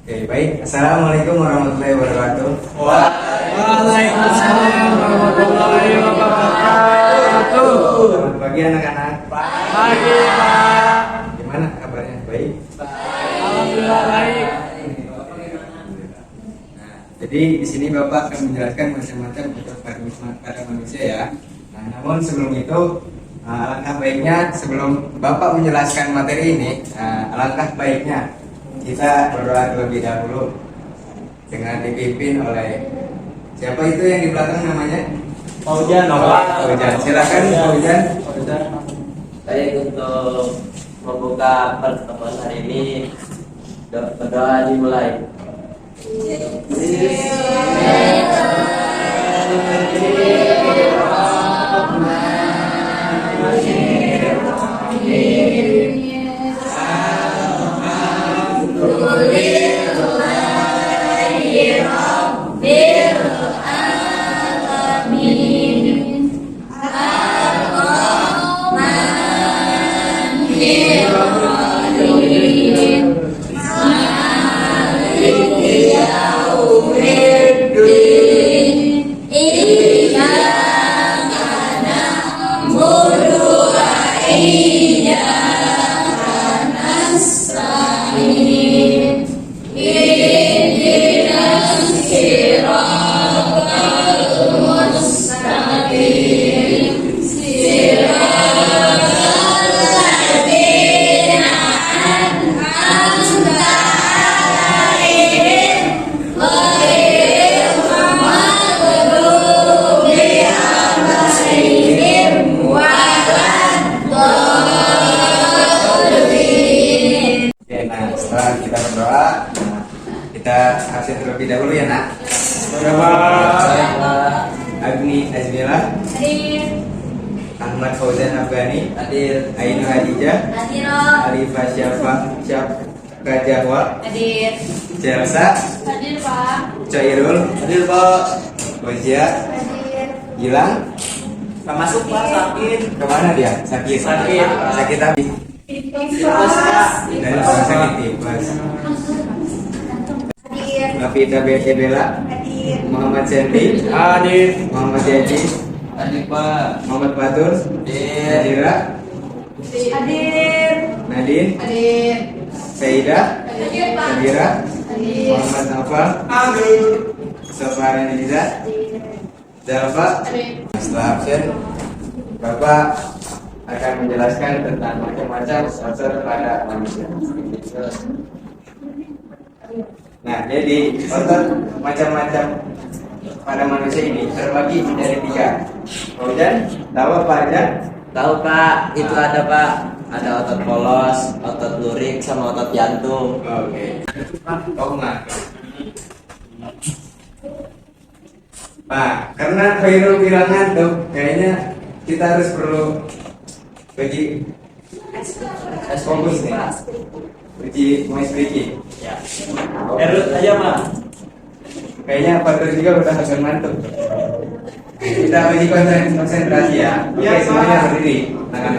Oke, baik. Assalamualaikum warahmatullahi wabarakatuh. Waalaikumsalam warahmatullahi wabarakatuh. Selamat pagi anak-anak. Pagi Pak. Gimana kabarnya? Baik. Alhamdulillah baik. Nah, jadi di sini Bapak akan menjelaskan macam-macam pada manusia ya. Nah, namun sebelum itu alangkah baiknya sebelum Bapak menjelaskan materi ini, alangkah baiknya kita berdoa terlebih dahulu dengan dipimpin oleh siapa itu yang di belakang namanya? Paujan. Paujan. Silakan Paujan. Baik, untuk membuka pertemuan hari ini, berdoa dimulai. Setelah kita berdoa, kita absen terlebih dahulu ya nak. Agni Azmila, Ahmad Fauzan Afghani, Hadir. Ainu Hadijah, Arifah Syafqa Jahwa, Jelsa, Cairul, Hadir Pak. Wajia, Gilang. Gak masuk Pak, sakit. Kemana dia? Sakit. Sakit apa? Dari rumah sakit tipes. Nafita Bella, Muhammad Sendi, Hadir. Muhammad Jadi, Hadir Pak. Muhammad Fatur, Hadir. Nadira, Nadine, Saida, Nadira, Muhammad Nafal, Sofara Nida, Zalfa. Setelah absen, Bapak akan menjelaskan tentang macam-macam sensor pada manusia. Nah, jadi otot macam-macam pada manusia ini terbagi menjadi 3. Kemudian tahu apa aja? Tahu Pak, itu ada Pak. Ada otot polos, otot lurik, sama otot jantung. Oke. Oh enggak. Pak, karena Khairul bilang ngantuk, kayaknya kita harus perlu bagi fokus nih. Uji speaking. Ya. Erut aja Pak. Kayaknya Fatur juga udah agak ngantuk. Kita uji konsentrasi ya. Oke, semuanya berdiri. Tangan.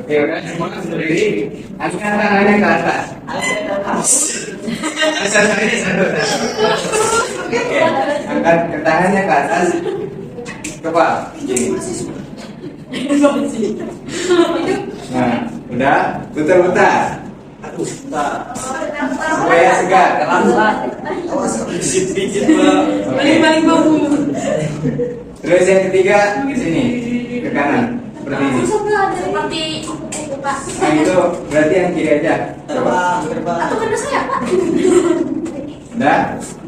Oke, udah semua berdiri. Angkat tangannya ke atas. Sorry. Oke, angkat tangannya ke atas. Coba gini. Nah, udah putar-putar supaya segar. Pijit-pijit Pak. Oke. Terus yang ketiga di sini ke kanan seperti ini. Seperti itu Pak. Nah itu berarti yang kiri aja. Coba. Atau kena saya Pak? Udah?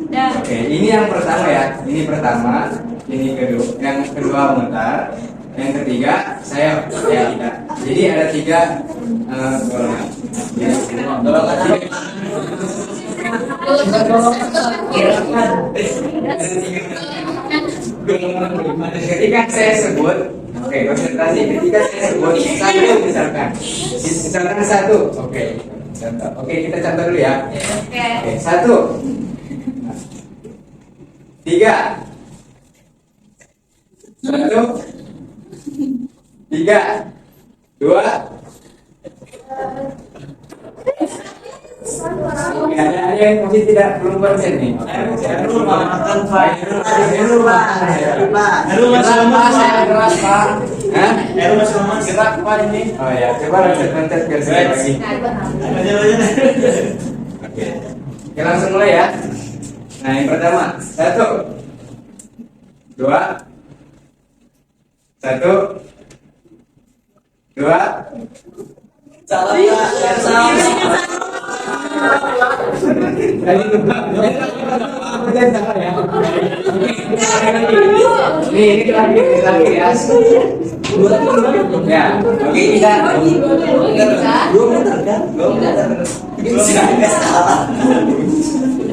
Dan Oke, ini yang pertama ya. Ini pertama, ini kedua. Yang kedua mutar. Yang ketiga saya tidak. Jadi ada 3 golongan. Ya, ketika saya sebut, oke, konsentrasi. Ketika saya sebut satu misalkan satu, oke, contoh. Oke, kita contoh dulu ya. oke. Oke, satu. tiga, satu, tiga, dua. Ada yang masih tidak belum konsen nih. Heru makan Pak. Heru masih lemas, Pak. Hah? Heru masih lemas. Gerak Pak ini. Oh ya, coba loncat biar sekali lagi. Oke. Oke, langsung mulai ya. Nah, yang pertama, satu, dua, satu, dua. Salah Pak. Salah. Ini terakhir ya. Ya, oke kita. Dua meter kan? 2 meter.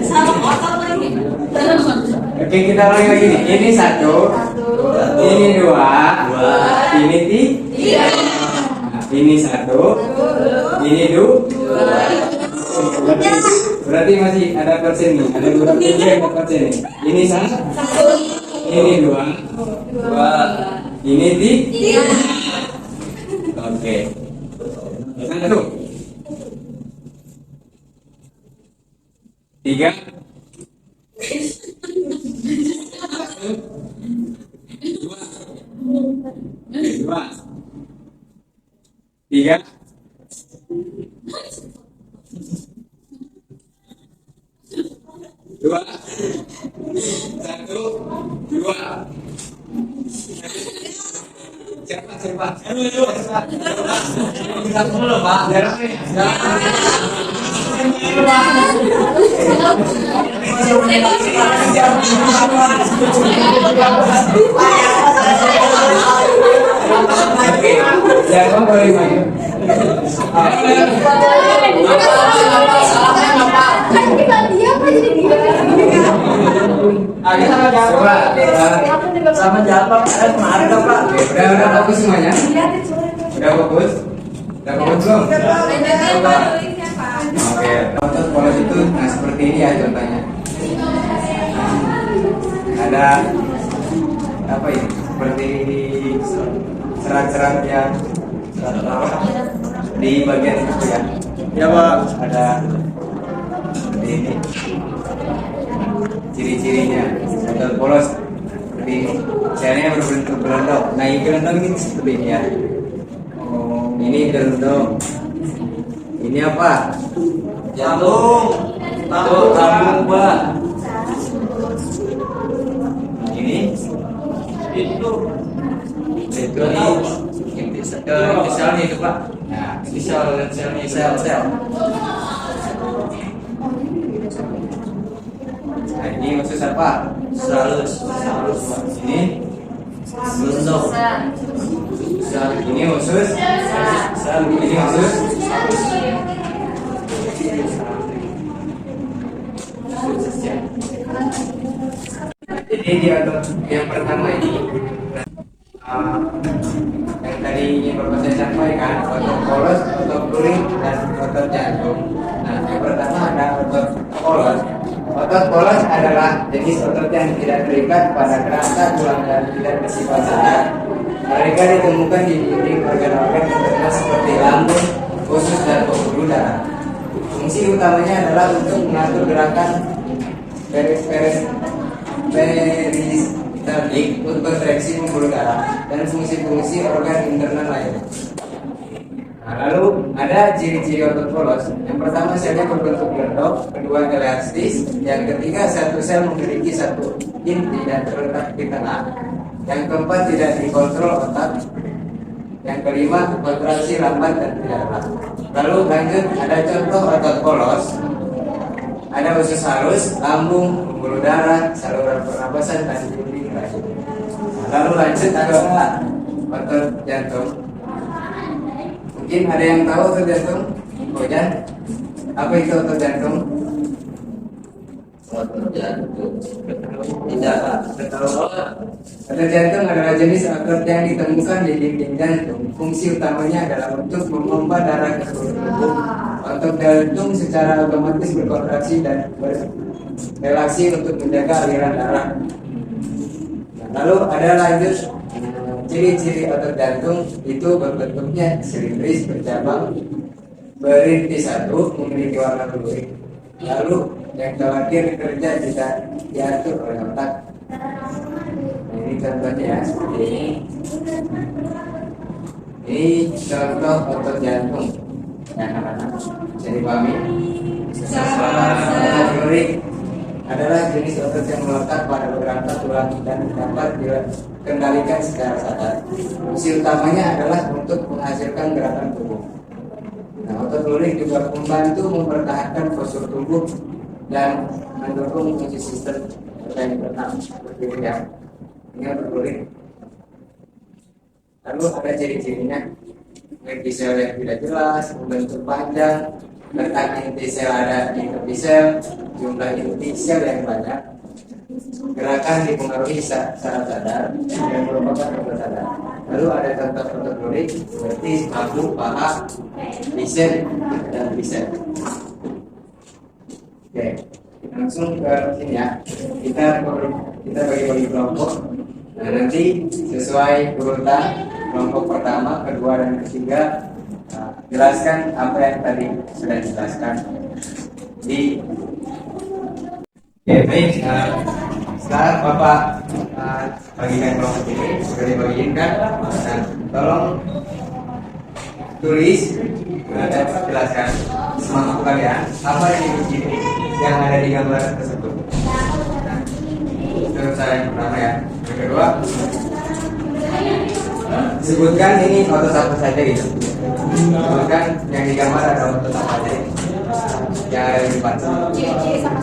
Sama motor lagi. Oke, kita ulangi lagi nih. Ini satu, ini dua, ini tiga. Nah, ini satu, ini dua. Berarti masih ada persen nih, ada 2 persen nih. Ini satu, ini dua, ini tiga. Oke. Satu, tiga, dua, tiga, dua, satu, dua. Siapa? Kita dulu Pak. Jangan boleh maju. Kan kita diam aja di Sama jawab Pak. Marga Pak. Udah fokus semuanya? Udah fokus? Udah fokus belum? Oke, otot polos itu nah seperti ini ya contohnya. Ada apa ini? Seperti serat-serat yang di bagian itu ya. Ya Pak. Ada seperti ini. Ciri-cirinya otot polos seperti ini. Selnya berbentuk gelondong. Nah, ini gelondong ini seperti ini ya. Ini gelondong. Ini apa? Jantung. Tuh, lambung Pak. Ini Itu. itu selnya itu Pak. Nah, ini selnya Sel. Nah, ini usus apa? Salus. Pak. Ini Gelondong. ini usus. Ini usus. Jadi di otot yang pertama ini yang tadi Bapak saya sampaikan, otot polos, otot luring, dan otot jantung. Nah, yang pertama ada otot polos. Otot polos adalah jenis otot yang tidak terikat pada kerangka tulang dan tidak bersifat sadar. Mereka ditemukan di dinding organ-organ internal seperti lambung, usus, dan pembuluh darah. Fungsi utamanya adalah untuk mengatur gerakan peristaltik untuk kontraksi pembuluh darah dan fungsi-fungsi organ internal lainnya. Nah, lalu ada ciri-ciri otot polos. Yang pertama, selnya berbentuk gelondong, kedua elastis, yang ketiga satu sel memiliki satu inti dan terletak di tengah, yang keempat tidak dikontrol otak, yang kelima kontraksi lambat dan tidak lelah. Lalu lanjut, ada contoh otot polos. Ada usus halus, lambung, pembuluh darah, saluran pernapasan, dan dinding rahim. Nah, lalu lanjut ada otot jantung. Mungkin ada yang tahu otot jantung? Bojan? Apa itu otot jantung? Otot jantung. Tidak Pak. Otot jantung adalah jenis otot yang ditemukan di dinding jantung. Fungsi utamanya adalah untuk memompa darah ke seluruh tubuh. Otot jantung secara otomatis berkontraksi dan relaksi untuk menjaga aliran darah. Nah, lalu ada lanjut ciri-ciri otot jantung itu berbentuknya silindris, bercabang, berintis satu, memiliki warna lurik. Lalu yang khawatir kerja jika diatur oleh otak. Nah, ini contohnya ya, seperti ini. Ini contoh otot jantung. Nah, anak-anak bisa dipahami. Otot lurik adalah jenis otot yang melekat pada beberapa tulang dan dapat dikendalikan secara sadar. Fungsi utamanya adalah untuk menghasilkan gerakan tubuh. Nah, otot lurik juga membantu mempertahankan postur tubuh dan mendukung fungsi sistem organ internal seperti ini ya. Ini otot lurik. Lalu ada ciri-cirinya. Memiliki sel yang tidak jelas, membentuk panjang, letak inti sel ada di tepi sel, jumlah inti sel yang banyak, gerakan dipengaruhi secara sadar dan merupakan otot sadar. Lalu ada contoh otot lurik seperti bahu, paha, bicep dan bicep. Oke, langsung ke sini ya. Kita bagi-bagi kelompok. Nah, nanti sesuai urutan kelompok pertama, kedua dan ketiga, jelaskan apa yang tadi sudah dijelaskan di. Oke, baik. Sekarang Bapak bagikan kelompok ini sudah dibagikan kan? Nah, tolong tulis dan jelaskan semangat kalian apa yang ciri yang ada di gambar tersebut. Nah, itu cara yang pertama ya. Yang kedua, sebutkan ini otot apa saja gitu. Sebutkan yang digambar ada otot apa saja yang ada di depan.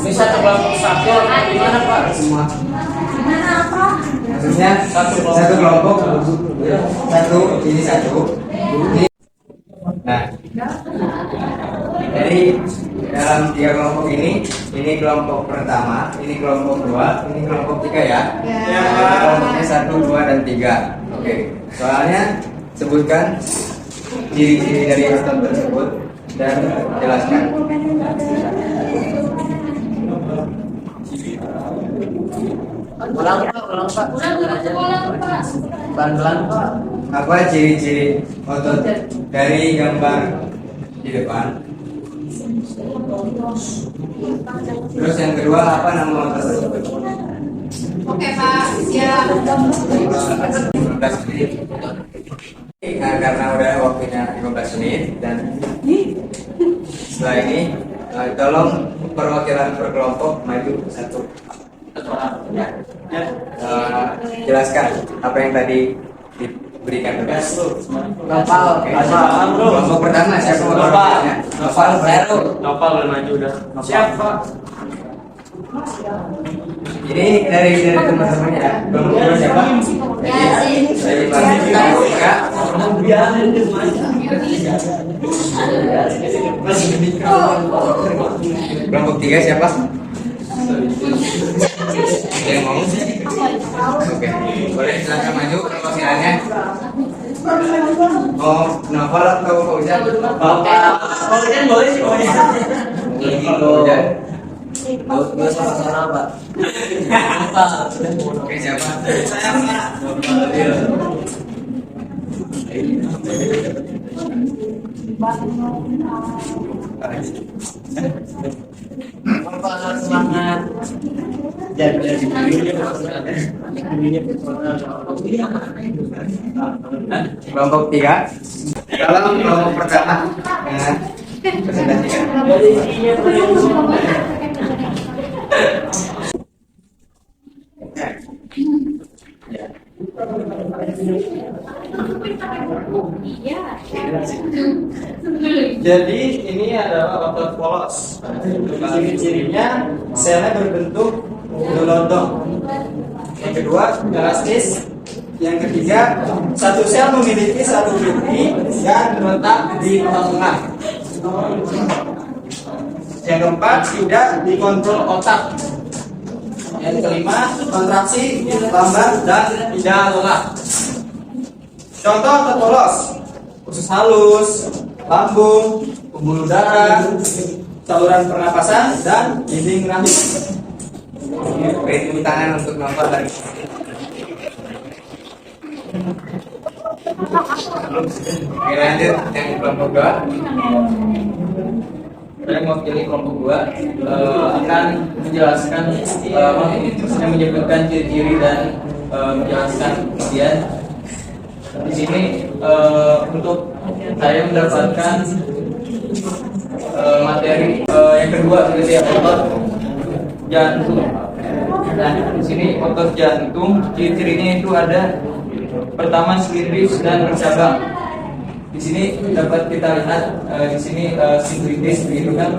Ini satu kelompok satu gimana Pak? Semua. Gimana apa? Maksudnya satu kelompok satu ini satu. Ini. Nah, jadi dalam 3 kelompok ini kelompok pertama, ini kelompok 2, ini kelompok 3 ya. Ya. Kelompoknya 1, 2, dan 3. Oke. Soalnya sebutkan ciri-ciri dari otot tersebut dan jelaskan. Ulang Pak, ulang Pak. Ulang, Pak. Pelan-pelan Pak. Apa ciri-ciri otot dari gambar di depan? Terus yang kedua apa nama otot tersebut? Oke, Pak. Siap. 15 menit. Nah, karena udah waktunya 15 menit dan setelah ini tolong perwakilan per kelompok maju satu orang ya. Jelaskan apa yang tadi diberikan tugas. Nopal, Kelompok pertama siapa Nopal. perwakilannya? Nopal Vero. Nopal udah maju udah. Siap Pak. Ini dari teman-temannya ya. Kelompok kedua siapa? Dari Pak. Kelompok 3 siapa? Yang mau? Oke, boleh silakan maju perwakilannya. Oh, Novel atau Fauzan? Fauzan boleh sih boleh. Fauzan. Dua sama-sama Pak. Oke, siapa? Bapak semangat. Kelompok 3. Dalam kelompok pertama, presentasikan. Jadi ini adalah otot polos. Ciri-cirinya selnya berbentuk gelondong. Yang kedua elastis. Yang ketiga, satu sel memiliki satu inti yang terletak di tengah. Yang keempat, tidak dikontrol otak. Yang kelima, kontraksi lambat dan tidak lelah. Contoh otot polos: usus halus, lambung, pembuluh darah, saluran pernapasan, dan dinding rahim. Beri tepuk tangan untuk Bapak dan Oke, lanjut yang kelompok 2. Saya mewakili kelompok 2 akan menjelaskan yang menyebutkan ciri-ciri dan menjelaskan kemudian di sini untuk saya mendapatkan materi yang kedua berarti ya, otot jantung. Nah di sini otot jantung ciri-cirinya itu ada pertama sinklitis dan bercabang. Di sini dapat kita lihat di sini sinklitis begitu kan.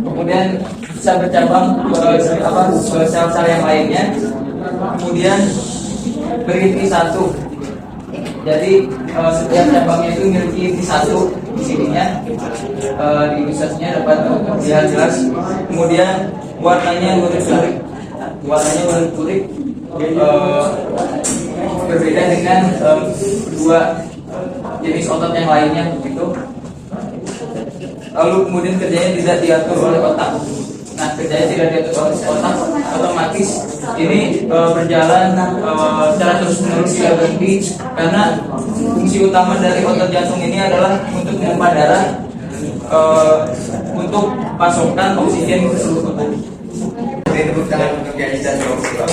Kemudian bisa bercabang ke sel-sel yang lainnya. Kemudian berinti satu. Jadi setiap cabangnya itu memiliki inti satu di sininya. Di ilustrasinya dapat dilihat jelas. Kemudian warnanya lurik-lurik. Warnanya lurik-lurik. Berbeda dengan dua jenis otot yang lainnya begitu. Lalu kemudian kerjanya tidak diatur oleh otak. Nah kerjanya tidak diatur oleh otak, otomatis ini berjalan secara terus-menerus tidak berhenti karena fungsi utama dari otot jantung ini adalah untuk memompa darah untuk pasokan oksigen ke seluruh tubuh. Beri tepuk tangan untuk Yanis dan kelompok 2.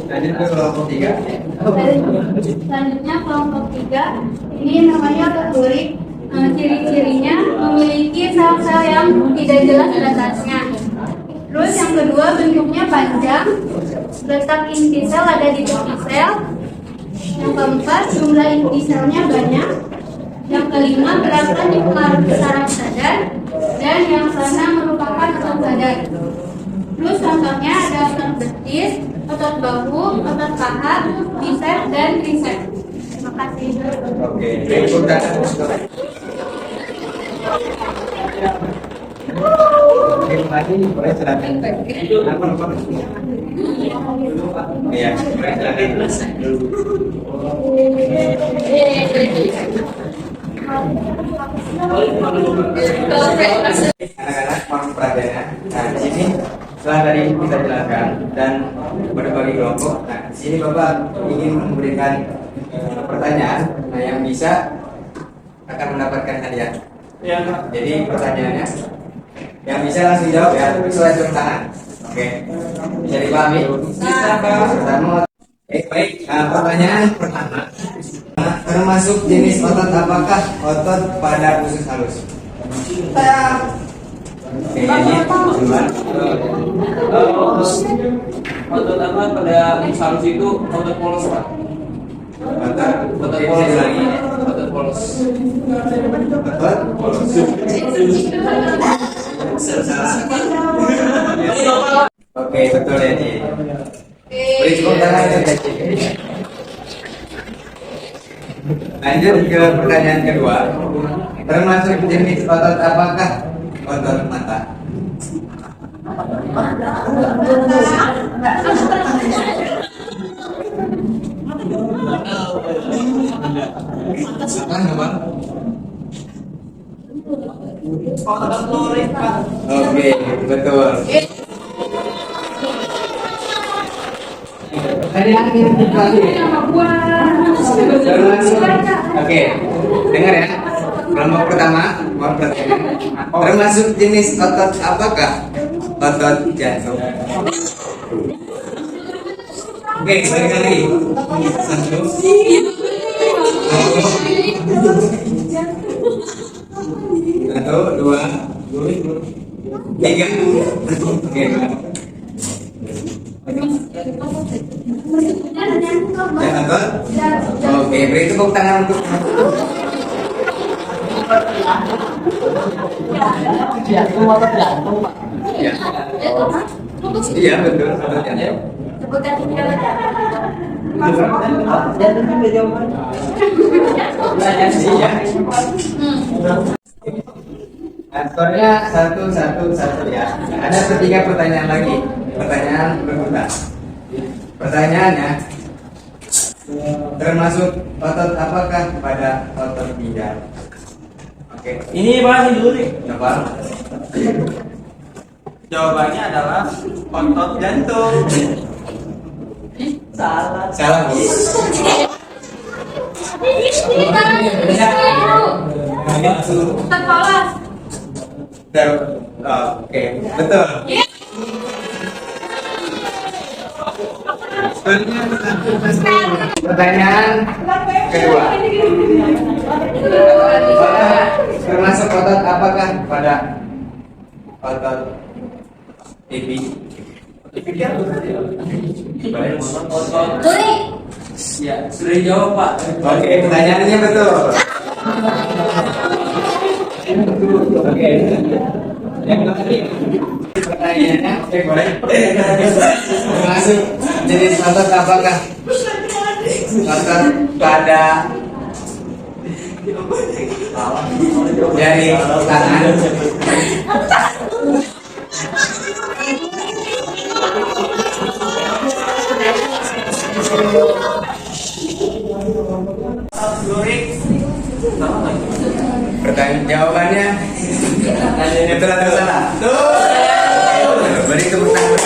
Lanjut ke kelompok 3. Selanjutnya kelompok 3 ini namanya otot lurik. Ciri-cirinya memiliki sel-sel yang tidak jelas batasnya. Terus yang kedua bentuknya panjang, letak inti sel ada di tepi sel. Yang keempat jumlah inti selnya banyak. Yang kelima gerakan dipengaruhi saraf sadar, dan yang keenam merupakan otot sadar. Terus contohnya ada otot betis, otot bahu, otot paha, bicep, dan tricep. Terima kasih. Oke, beri tepuk tangan untuk lagi boleh silakan. Iya, boleh silakan. Anak-anak mohon perhatiannya. Nah, di sini setelah tadi kita jelaskan dan berbagi kelompok. Nah, di sini Bapak ingin memberikan pertanyaan. Nah, yang bisa akan mendapatkan hadiah. Ya, Jadi pertanyaannya yang bisa langsung jawab ya, sesuai turun tangan. Oke, bisa dipahami? Bisa Pak. Pertama, baik. Nah, pertanyaan pertama, termasuk jenis otot apakah otot pada usus halus? Oke, ini duluan. otot apa pada salus itu otot polos Pak. Otot polos lagi, otot polos. Otot polos. Oke, betul ya Ci. Beri tepuk tangan untuk Ci. Lanjut ke pertanyaan kedua. Termasuk jenis otot apakah otot mata? Apa? Oke, betul. Pertanyaan yang terakhir. Oke, dengar ya. Kelompok pertama, mohon perhatian. Termasuk jenis otot apakah? Otot jantung. Oke, balik lagi. Satu, dua, tiga. Oke, oke, beri tepuk tangan untuk ya. Iya, betul. Iya. Skornya 1-1-1 ya. Ada ketiga pertanyaan lagi. Pertanyaan berputar. Pertanyaannya, termasuk otot apakah pada otot ginjal? Oke. Ini Pak, ini dulu nih. Coba. Jawabannya adalah otot jantung. Salah. Salah, Bu. Otot polos. Oke, betul. Pertanyaan kedua. Termasuk otot apakah pada otot pipi? Otot. Lurik. Ya, sudah dijawab Pak. Oke, pertanyaannya betul. Oke. Pertanyaannya, boleh? Termasuk jenis otot apakah? Otot pada jari tangan. Pertanyaan jawabannya betul atau salah? Betul. Beri tepuk tangan.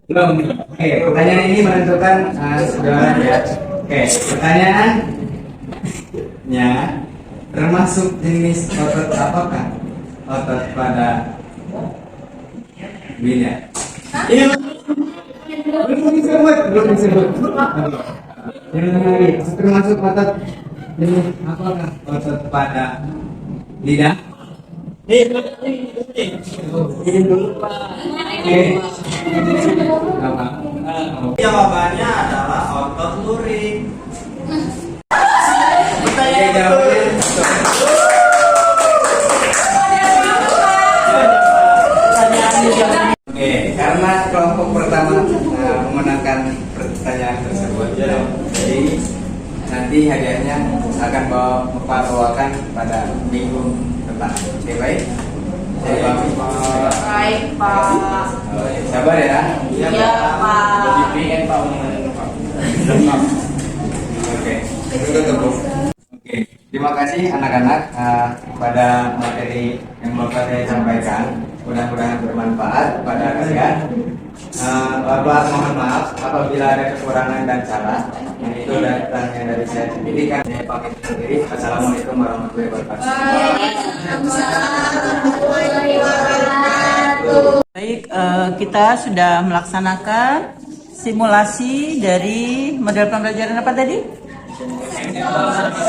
Belum. Oke, pertanyaan ini menentukan sejarah ya. Oke, pertanyaannya termasuk jenis otot apakah? Otot pada bina. Iya. Belum disebut. Termasuk otot jenis apakah? Otot pada lidah. Jawabannya adalah otot lurik. Oke, karena kelompok pertama memenangkan pertanyaan tersebut, jadi nanti hadiahnya akan bawakan pada minggu depan. Oke, baik. Saya pamit. Baik, Pak. Sabar ya. Iya, Pak. Oke, tutup. Oke, terima kasih anak-anak pada materi yang Bapak saya sampaikan. Mudah-mudahan bermanfaat pada kalian. Bapak mohon maaf apabila ada kekurangan dan salah. Yang itu datangnya dari saya sendiri kan saya pamit sendiri. Assalamualaikum warahmatullahi wabarakatuh. Baik, kita sudah melaksanakan simulasi dari model pembelajaran apa tadi?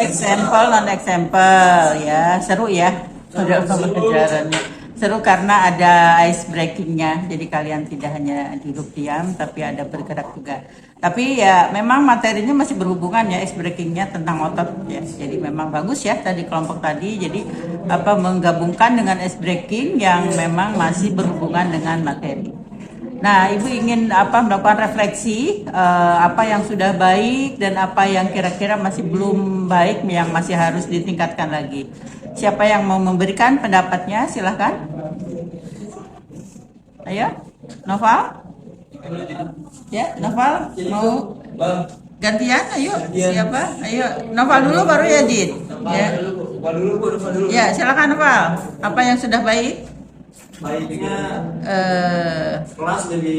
Example, non-example, ya seru ya model pembelajarannya. Seru karena ada ice breakingnya, jadi kalian tidak hanya duduk diam, tapi ada bergerak juga. Tapi ya memang materinya masih berhubungan ya ice breakingnya tentang otot ya. Jadi memang bagus ya tadi kelompok tadi. Jadi menggabungkan dengan ice breaking yang memang masih berhubungan dengan materi. Nah, Ibu ingin melakukan refleksi apa yang sudah baik dan apa yang kira-kira masih belum baik yang masih harus ditingkatkan lagi. Siapa yang mau memberikan pendapatnya? Silahkan. Ayo, Noval. Ya, Noval mau gantian? Ayo, siapa? Ayo, Noval dulu baru ya, Jid. Ya, ya silakan Noval. Apa yang sudah baik? Baiknya kelas jadi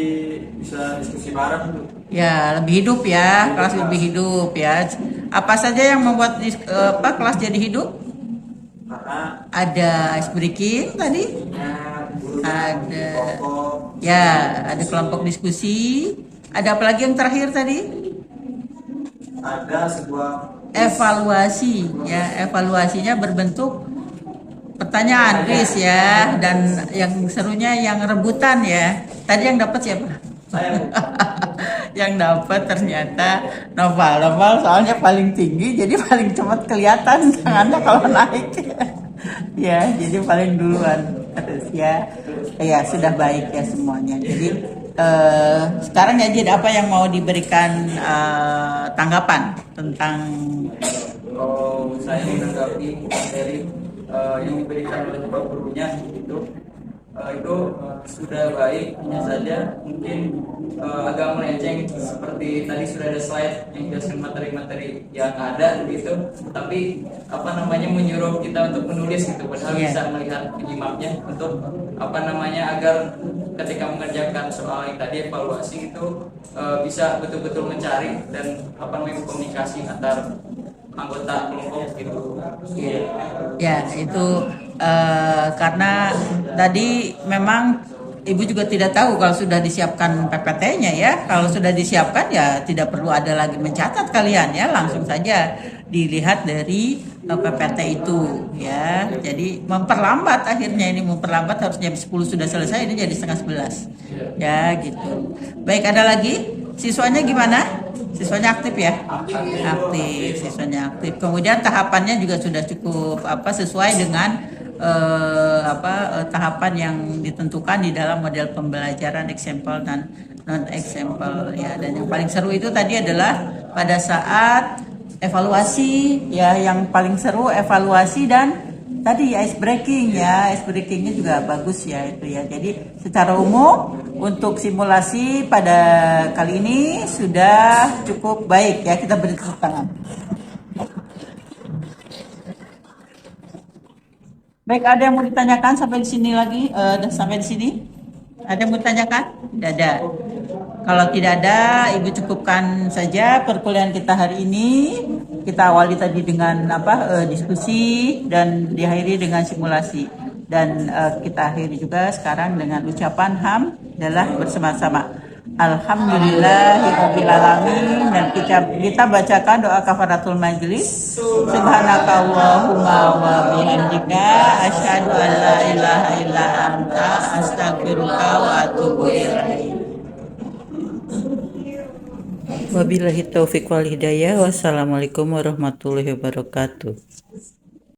bisa diskusi bareng tuh. Ya, lebih hidup ya, kelas lebih hidup ya. Apa saja yang membuat kelas jadi hidup? Karena Ada ice breaking tadi, ada ya, ada kelompok diskusi, ada apa lagi yang terakhir tadi? ada sebuah Evaluasi ya, evaluasinya berbentuk pertanyaan quiz ya, dan yang serunya yang rebutan ya. Tadi yang dapat siapa? saya Yang dapat ternyata Noval soalnya paling tinggi jadi paling cepat kelihatan tangannya kalau naik. Ya, jadi paling duluan terus ya. Ya, sudah baik ya semuanya. Jadi sekarang ya Jid, apa yang mau diberikan tanggapan tentang kalau saya menanggapi materi yang diberikan oleh bapak gurunya itu itu sudah baik, hanya saja mungkin agak melenceng seperti tadi sudah ada slide yang jelaskan materi-materi yang ada gitu, tapi apa namanya menyuruh kita untuk menulis gitu, padahal bisa melihat menyimaknya untuk apa namanya agar ketika mengerjakan soal yang tadi evaluasi itu bisa betul-betul mencari dan apa namanya komunikasi antar anggota kelompok gitu. Ya, itu karena tadi memang Ibu juga tidak tahu kalau sudah disiapkan PPT-nya ya. Kalau sudah disiapkan ya tidak perlu ada lagi mencatat kalian ya, langsung saja dilihat dari PPT itu ya. Jadi memperlambat, akhirnya ini memperlambat, harus jam 10 sudah selesai, ini jadi setengah 11. Ya gitu. Baik, ada lagi? Siswanya gimana? Siswanya aktif ya? Aktif, siswanya aktif. Kemudian tahapannya juga sudah cukup sesuai dengan tahapan yang ditentukan di dalam model pembelajaran eksempel dan non eksempel ya. Dan yang paling seru itu tadi adalah pada saat evaluasi ya, yang paling seru evaluasi dan tadi ice breaking ya, ice breakingnya juga bagus ya itu ya. Jadi secara umum untuk simulasi pada kali ini sudah cukup baik ya, kita beri tepuk tangan. Baik, ada yang mau ditanyakan sampai di sini lagi? Sampai di sini? Ada yang mau ditanyakan? Tidak ada. Kalau tidak ada, Ibu cukupkan saja perkuliahan kita hari ini. Kita awali tadi dengan diskusi dan diakhiri dengan simulasi. Dan kita akhiri juga sekarang dengan ucapan hamdalah bersama-sama. Alhamdulillahirrabbilalamin. Dan kita bacakan doa kafaratul majlis. Subhanakallahumma wa bihamdika asyhadu an la ilaha illa anta astaghfiruka wa atubu ilaik. Wabillahi taufiq wal hidayah. Wassalamualaikum warahmatullahi wabarakatuh.